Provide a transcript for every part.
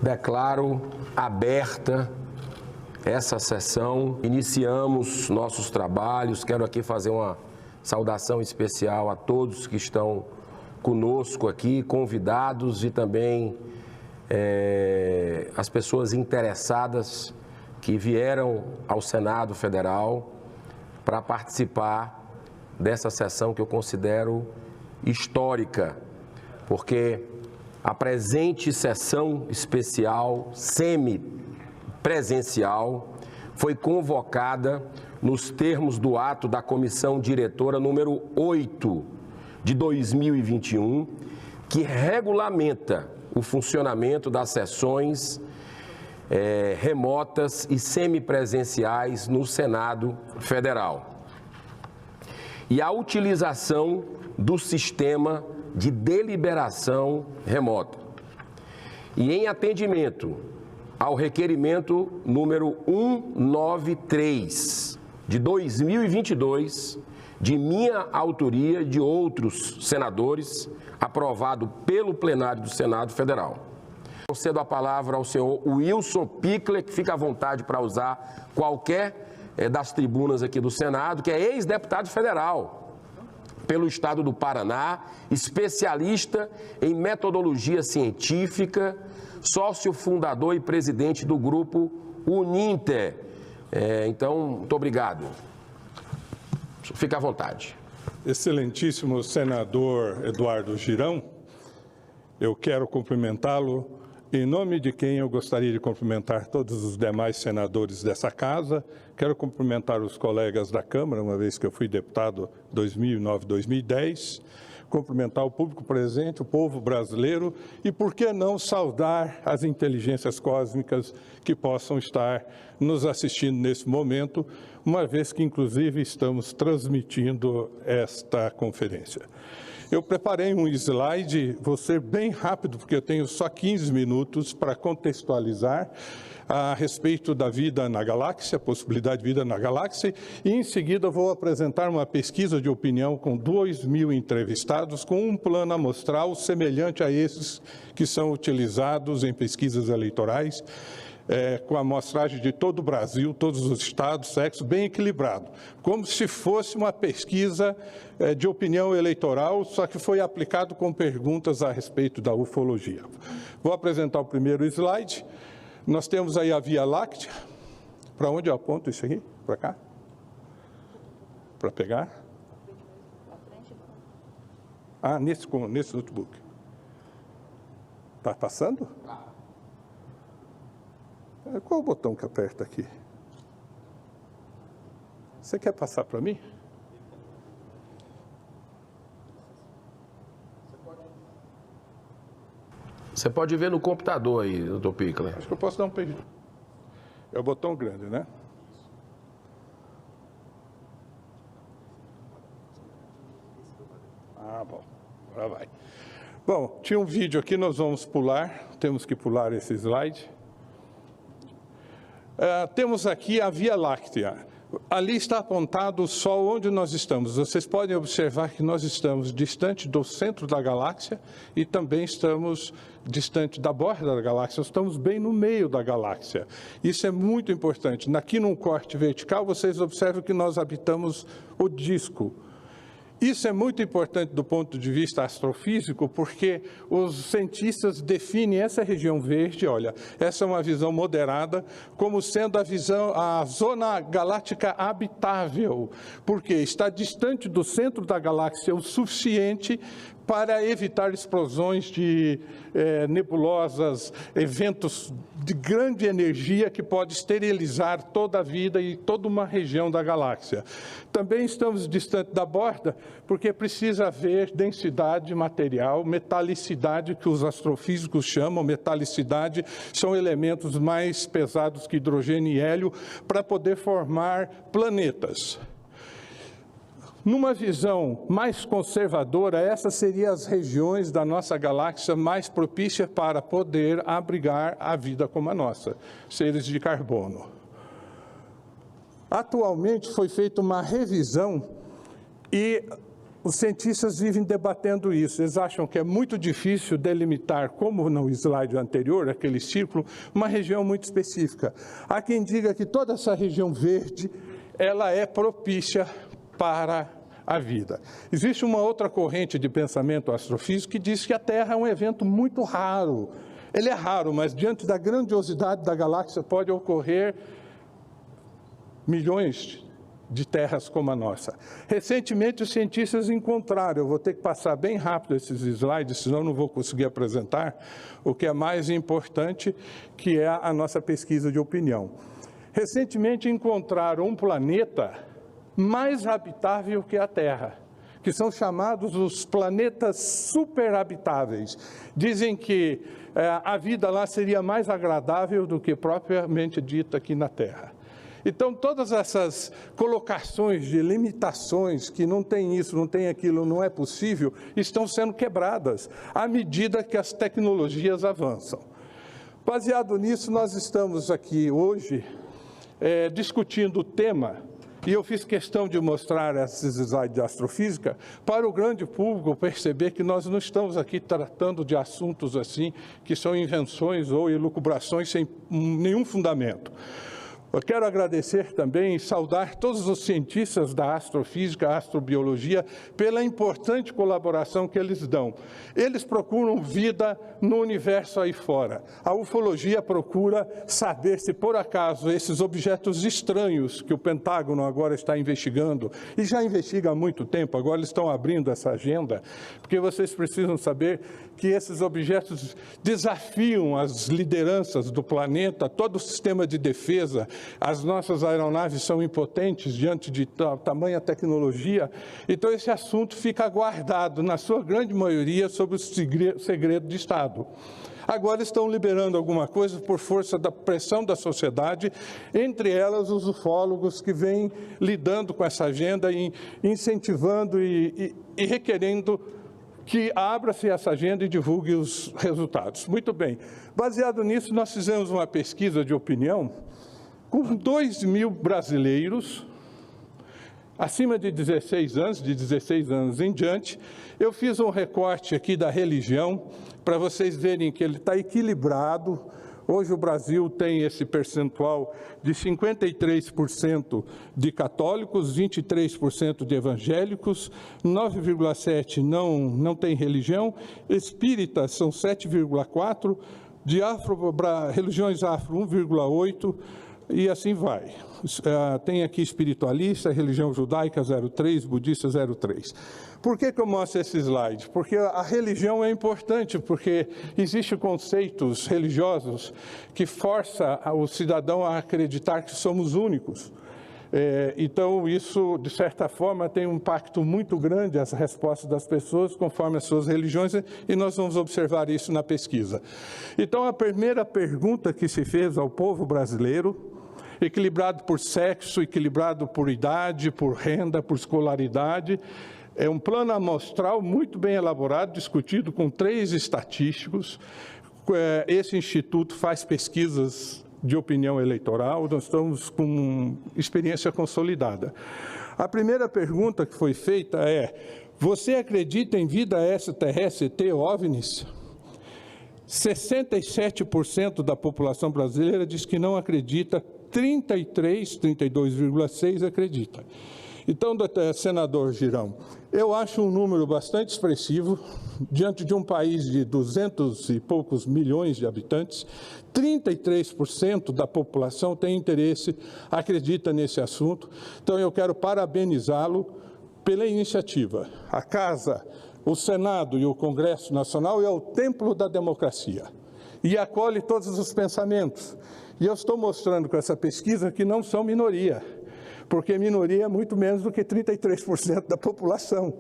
Declaro aberta essa sessão. Iniciamos nossos trabalhos. Quero aqui fazer uma saudação especial a todos que estão conosco aqui, convidados e também as pessoas interessadas que vieram ao Senado Federal para participar dessa sessão que eu considero histórica, porque a presente sessão especial, semipresencial, foi convocada nos termos do ato da Comissão Diretora número 8 de 2021, que regulamenta o funcionamento das sessões remotas e semipresenciais no Senado Federal e a utilização do sistema de deliberação remota. E em atendimento ao requerimento número 193 de 2022, de minha autoria e de outros senadores, aprovado pelo plenário do Senado Federal. Eu cedo a palavra ao senhor Wilson Pickler, que fica à vontade para usar qualquer das tribunas aqui do Senado, que é ex-deputado federal pelo estado do Paraná, especialista em metodologia científica, sócio fundador e presidente do grupo Uninter. Então, muito obrigado. Fica à vontade. Excelentíssimo senador Eduardo Girão, eu quero cumprimentá-lo em nome de quem eu gostaria de cumprimentar todos os demais senadores dessa casa. Quero cumprimentar os colegas da Câmara, uma vez que eu fui deputado 2009-2010, cumprimentar o público presente, o povo brasileiro e, por que não, saudar as inteligências cósmicas que possam estar nos assistindo nesse momento, uma vez que, inclusive, estamos transmitindo esta conferência. Eu preparei um slide, vou ser bem rápido, porque eu tenho só 15 minutos para contextualizar a respeito da vida na galáxia, a possibilidade de vida na galáxia, e em seguida vou apresentar uma pesquisa de opinião com 2.000 entrevistados, com um plano amostral semelhante a esses que são utilizados em pesquisas eleitorais, com a amostragem de todo o Brasil, todos os estados, sexo, bem equilibrado, como se fosse uma pesquisa de opinião eleitoral, só que foi aplicado com perguntas a respeito da ufologia. Vou apresentar o primeiro slide. Nós temos aí a Via Láctea. Para onde eu aponto isso aqui? Para cá? Para pegar? Ah, nesse notebook. Está passando? Qual o botão que aperta aqui? Você quer passar para mim? Você pode ver no computador aí, doutor Pickler. Acho que eu posso dar um pedido. É o botão grande, né? Ah, bom. Agora vai. Bom, tinha um vídeo aqui, nós vamos pular. Temos que pular esse slide. Temos aqui a Via Láctea. Ali está apontado o Sol onde nós estamos. Vocês podem observar que nós estamos distante do centro da galáxia e também estamos distante da borda da galáxia. Estamos bem no meio da galáxia. Isso é muito importante. Aqui num corte vertical, vocês observam que nós habitamos o disco. Isso é muito importante do ponto de vista astrofísico, porque os cientistas definem essa região verde, olha, essa é uma visão moderada, como sendo a zona galáctica habitável, porque está distante do centro da galáxia o suficiente para evitar explosões de nebulosas, eventos de grande energia que pode esterilizar toda a vida e toda uma região da galáxia. Também estamos distante da borda, porque precisa haver densidade material, metalicidade, que os astrofísicos chamam. Metalicidade são elementos mais pesados que hidrogênio e hélio para poder formar planetas. Numa visão mais conservadora, essas seriam as regiões da nossa galáxia mais propícias para poder abrigar a vida como a nossa, seres de carbono. Atualmente foi feita uma revisão e os cientistas vivem debatendo isso. Eles acham que é muito difícil delimitar, como no slide anterior, aquele círculo, uma região muito específica. Há quem diga que toda essa região verde, ela é propícia para a vida. Existe uma outra corrente de pensamento astrofísico que diz que a Terra é um evento muito raro. Ele é raro, mas diante da grandiosidade da galáxia pode ocorrer milhões de terras como a nossa. Recentemente, os cientistas encontraram, eu vou ter que passar bem rápido esses slides, senão não vou conseguir apresentar, o que é mais importante, que é a nossa pesquisa de opinião. Recentemente encontraram um planeta mais habitável que a Terra, que são chamados os planetas superhabitáveis. Dizem que a vida lá seria mais agradável do que propriamente dita aqui na Terra. Então, todas essas colocações de limitações, que não tem isso, não tem aquilo, não é possível, estão sendo quebradas à medida que as tecnologias avançam. Baseado nisso, nós estamos aqui hoje discutindo o tema, e eu fiz questão de mostrar esses slides de astrofísica para o grande público perceber que nós não estamos aqui tratando de assuntos assim, que são invenções ou elucubrações sem nenhum fundamento. Eu quero agradecer também e saudar todos os cientistas da astrofísica, astrobiologia, pela importante colaboração que eles dão. Eles procuram vida no universo aí fora. A ufologia procura saber se, por acaso, esses objetos estranhos que o Pentágono agora está investigando, e já investiga há muito tempo, agora eles estão abrindo essa agenda, porque vocês precisam saber que esses objetos desafiam as lideranças do planeta, todo o sistema de defesa. As nossas aeronaves são impotentes diante de tamanha tecnologia, então esse assunto fica guardado, na sua grande maioria, sob o segredo de Estado. Agora estão liberando alguma coisa por força da pressão da sociedade, entre elas os ufólogos que vêm lidando com essa agenda e incentivando e requerendo que abra-se essa agenda e divulgue os resultados. Muito bem. Baseado nisso, nós fizemos uma pesquisa de opinião com 2.000 brasileiros acima de 16 anos, de 16 anos em diante. Eu fiz um recorte aqui da religião, para vocês verem que ele está equilibrado. Hoje o Brasil tem esse percentual de 53% de católicos, 23% de evangélicos, 9,7% não tem religião, espíritas são 7,4%, de religiões afro 1,8%, e assim vai. Tem aqui espiritualista, religião judaica 0,3%, budista 0,3%. Por que eu mostro esse slide? Porque a religião é importante, porque existem conceitos religiosos que forçam o cidadão a acreditar que somos únicos. Então, isso, de certa forma, tem um impacto muito grande as respostas das pessoas conforme as suas religiões, e nós vamos observar isso na pesquisa. Então, a primeira pergunta que se fez ao povo brasileiro, equilibrado por sexo, equilibrado por idade, por renda, por escolaridade, é um plano amostral muito bem elaborado, discutido com 3 estatísticos. Esse instituto faz pesquisas de opinião eleitoral, nós estamos com experiência consolidada. A primeira pergunta que foi feita é: você acredita em vida extraterrestre, ET, OVNIs? 67% da população brasileira diz que não acredita, 32,6% acredita. Então, senador Girão, eu acho um número bastante expressivo, diante de um país de 200 e poucos milhões de habitantes, 33% da população tem interesse, acredita nesse assunto. Então, eu quero parabenizá-lo pela iniciativa. A Casa, o Senado e o Congresso Nacional é o templo da democracia e acolhe todos os pensamentos. E eu estou mostrando com essa pesquisa que não são minoria, porque minoria é muito menos do que 33% da população,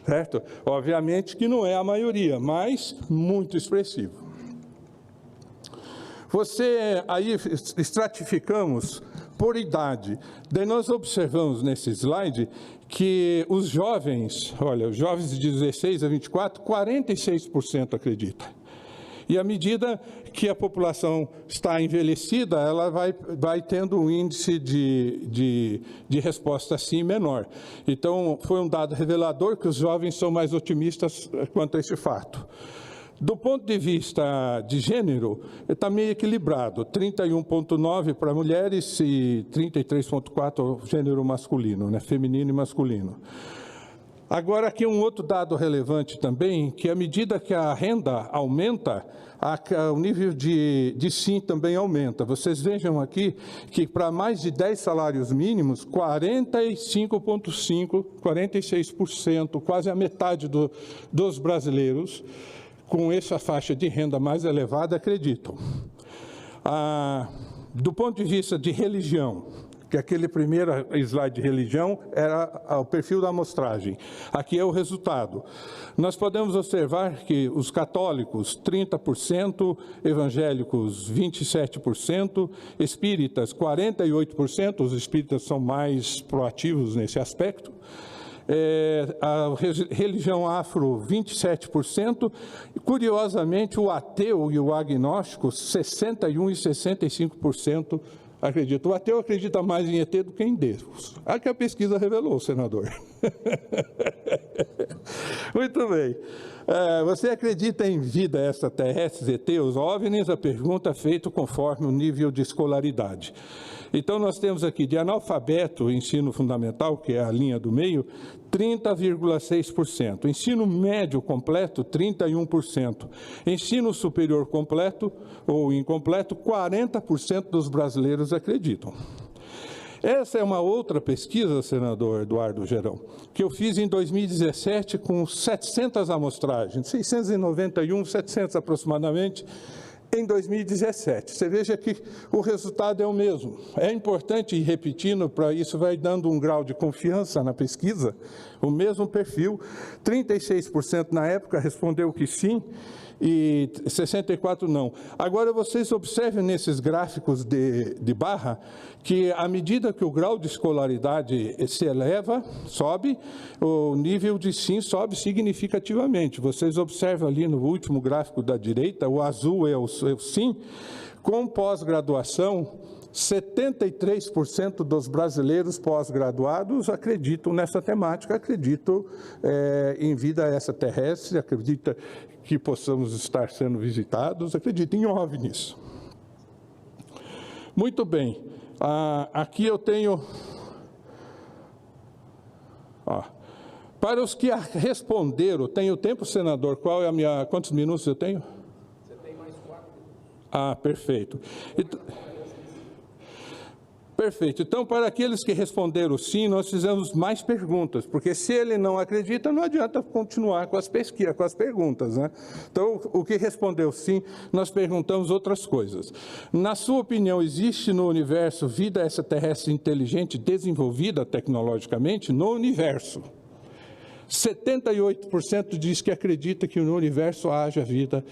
certo? Obviamente que não é a maioria, mas muito expressivo. Aí estratificamos por idade. Daí nós observamos nesse slide que os jovens, olha, os jovens de 16 a 24, 46% acreditam. E à medida que a população está envelhecida, ela vai tendo um índice de resposta sim menor. Então, foi um dado revelador que os jovens são mais otimistas quanto a esse fato. Do ponto de vista de gênero, está meio equilibrado, 31,9% para mulheres e 33,4% gênero masculino, né, feminino e masculino. Agora, aqui um outro dado relevante também, que à medida que a renda aumenta, o nível de sim também aumenta. Vocês vejam aqui que para mais de 10 salários mínimos, 45,5%, 46%, quase a metade dos brasileiros, com essa faixa de renda mais elevada, acreditam. Do ponto de vista de religião, que aquele primeiro slide de religião era o perfil da amostragem. Aqui é o resultado. Nós podemos observar que os católicos, 30%, evangélicos, 27%, espíritas, 48%, os espíritas são mais proativos nesse aspecto, a religião afro, 27%, e, curiosamente, o ateu e o agnóstico, 61% e 65% acreditam. O ateu acredita mais em ET do que em Deus. É o que a pesquisa revelou, senador. Muito bem. Você acredita em vida extraterrestre, ET, os OVNIs? A pergunta é feita conforme o nível de escolaridade. Então, nós temos aqui de analfabeto, ensino fundamental, que é a linha do meio, 30,6%. Ensino médio completo, 31%. Ensino superior completo ou incompleto, 40% dos brasileiros acreditam. Essa é uma outra pesquisa, senador Eduardo Gerão, que eu fiz em 2017 com 700 amostragens, 691, 700 aproximadamente, em 2017. Você veja que o resultado é o mesmo. É importante ir repetindo, para isso vai dando um grau de confiança na pesquisa, o mesmo perfil. 36% na época respondeu que sim, e 64% não. Agora, vocês observem nesses gráficos de barra, que à medida que o grau de escolaridade se eleva, sobe, o nível de sim sobe significativamente. Vocês observam ali no último gráfico da direita, o azul é o sim, com pós-graduação, 73% dos brasileiros pós-graduados acreditam nessa temática, acreditam em vida extraterrestre, acreditam que possamos estar sendo visitados, acreditam em OVNIs. Muito bem, aqui eu tenho... para os que responderam, tenho tempo, senador? Qual é a minha... Quantos minutos eu tenho? Você tem mais 4 minutos. Perfeito. Perfeito. Então, para aqueles que responderam sim, nós fizemos mais perguntas, porque se ele não acredita, não adianta continuar com as pesquisas, com as perguntas, né? Então, o que respondeu sim, nós perguntamos outras coisas. Na sua opinião, existe no universo vida extraterrestre inteligente desenvolvida tecnologicamente? No universo. 78% diz que acredita que no universo haja vida.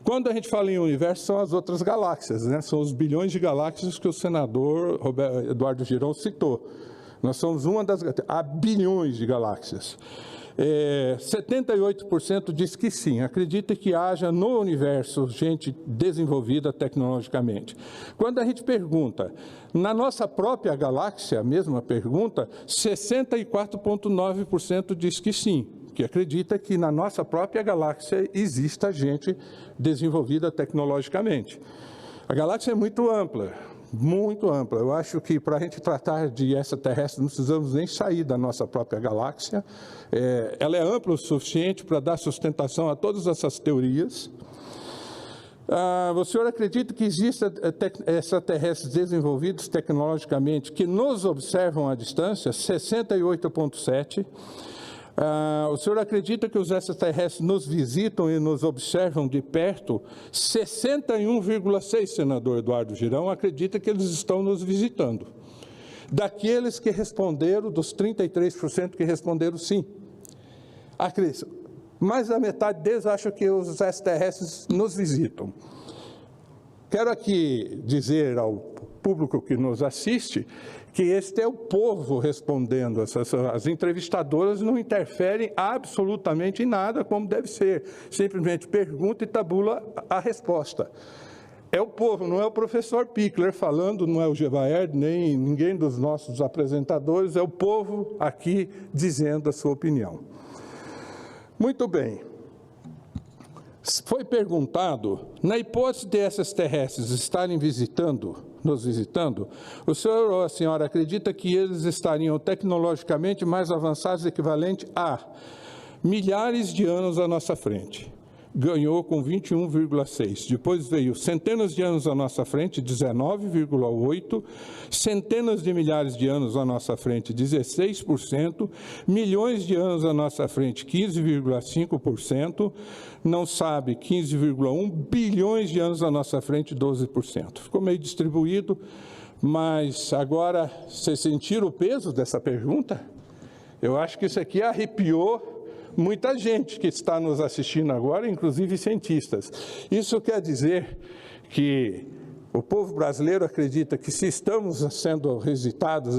Quando a gente fala em universo, são as outras galáxias, né? São os bilhões de galáxias que o senador Eduardo Girão citou. Nós somos uma das... Há bilhões de galáxias. 78% diz que sim, acredita que haja no universo gente desenvolvida tecnologicamente. Quando a gente pergunta, na nossa própria galáxia, a mesma pergunta, 64,9% diz que sim, que acredita que na nossa própria galáxia exista gente desenvolvida tecnologicamente. A galáxia é muito ampla. Muito ampla. Eu acho que para a gente tratar de extraterrestre não precisamos nem sair da nossa própria galáxia. Ela é ampla o suficiente para dar sustentação a todas essas teorias. O senhor acredita que existem extraterrestres desenvolvidos tecnologicamente que nos observam à distância? 68,7%. O senhor acredita que os extraterrestres nos visitam e nos observam de perto? 61,6%, senador Eduardo Girão, acredita que eles estão nos visitando. Daqueles que responderam, dos 33% que responderam sim. Mais da metade deles acham que os extraterrestres nos visitam. Quero aqui dizer ao público que nos assiste que este é o povo respondendo. As entrevistadoras não interferem absolutamente em nada, como deve ser. Simplesmente pergunta e tabula a resposta. É o povo, não é o professor Pichler falando, não é o Gevaerd, nem ninguém dos nossos apresentadores, é o povo aqui dizendo a sua opinião. Muito bem. Foi perguntado, na hipótese de essas terrestres estarem nos visitando, o senhor ou a senhora acredita que eles estariam tecnologicamente mais avançados, equivalente a milhares de anos à nossa frente? Ganhou com 21,6%. Depois veio centenas de anos à nossa frente, 19,8%. Centenas de milhares de anos à nossa frente, 16%. Milhões de anos à nossa frente, 15,5%. Não sabe, 15,1%. Bilhões de anos à nossa frente, 12%. Ficou meio distribuído, mas agora, vocês sentiram o peso dessa pergunta? Eu acho que isso aqui arrepiou muita gente que está nos assistindo agora, inclusive cientistas. Isso quer dizer que o povo brasileiro acredita que se estamos sendo visitados,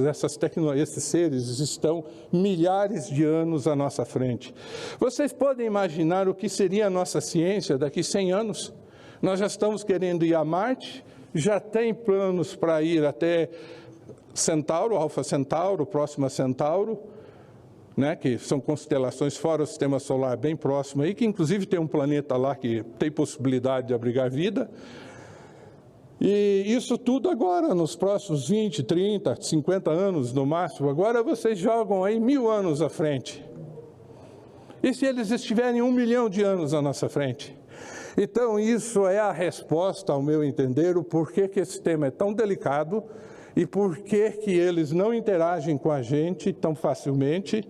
esses seres estão milhares de anos à nossa frente. Vocês podem imaginar o que seria a nossa ciência daqui 100 anos? Nós já estamos querendo ir a Marte, já tem planos para ir até Centauro, Alfa Centauro, Próxima Centauro, né, que são constelações fora o sistema solar bem próximo aí, que inclusive tem um planeta lá que tem possibilidade de abrigar vida. E isso tudo agora, nos próximos 20, 30, 50 anos no máximo, agora vocês jogam aí 1000 anos à frente. E se eles estiverem 1 milhão de anos à nossa frente? Então isso é a resposta, ao meu entender, o porquê que esse tema é tão delicado, e por que eles não interagem com a gente tão facilmente,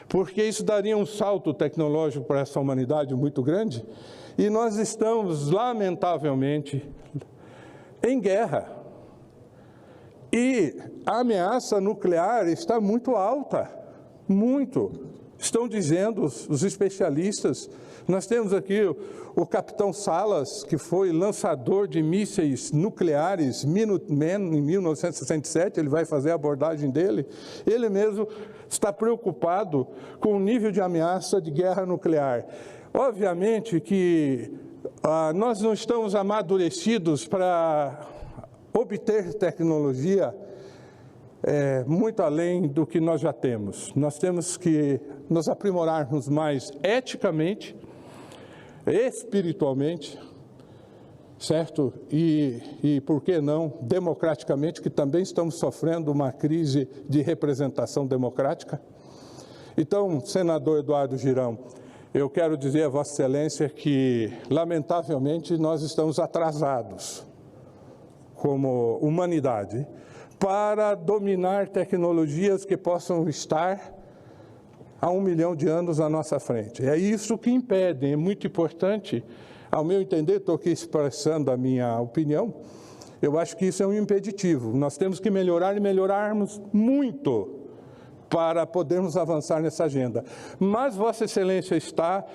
porque isso daria um salto tecnológico para essa humanidade muito grande, e nós estamos, lamentavelmente, em guerra. E a ameaça nuclear está muito alta, muito. Estão dizendo os especialistas. Nós temos aqui o capitão Salas, que foi lançador de mísseis nucleares, Minuteman, em 1967, ele vai fazer a abordagem dele. Ele mesmo está preocupado com o nível de ameaça de guerra nuclear. Obviamente que nós não estamos amadurecidos para obter tecnologia muito além do que nós já temos. Nós temos que nos aprimorarmos mais eticamente, espiritualmente, certo? E por que não, democraticamente, que também estamos sofrendo uma crise de representação democrática. Então, senador Eduardo Girão, eu quero dizer a Vossa Excelência que, lamentavelmente, nós estamos atrasados, como humanidade, para dominar tecnologias que possam estar a 1 milhão de anos à nossa frente. É isso que impede, é muito importante, ao meu entender, estou aqui expressando a minha opinião, eu acho que isso é um impeditivo. Nós temos que melhorar e melhorarmos muito para podermos avançar nessa agenda. Mas Vossa Excelência está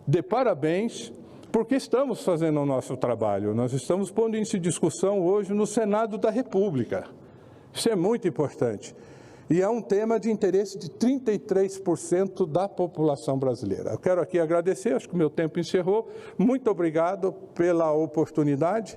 de parabéns, porque estamos fazendo o nosso trabalho. Nós estamos pondo isso em discussão hoje no Senado da República. Isso é muito importante. E é um tema de interesse de 33% da população brasileira. Eu quero aqui agradecer, acho que o meu tempo encerrou. Muito obrigado pela oportunidade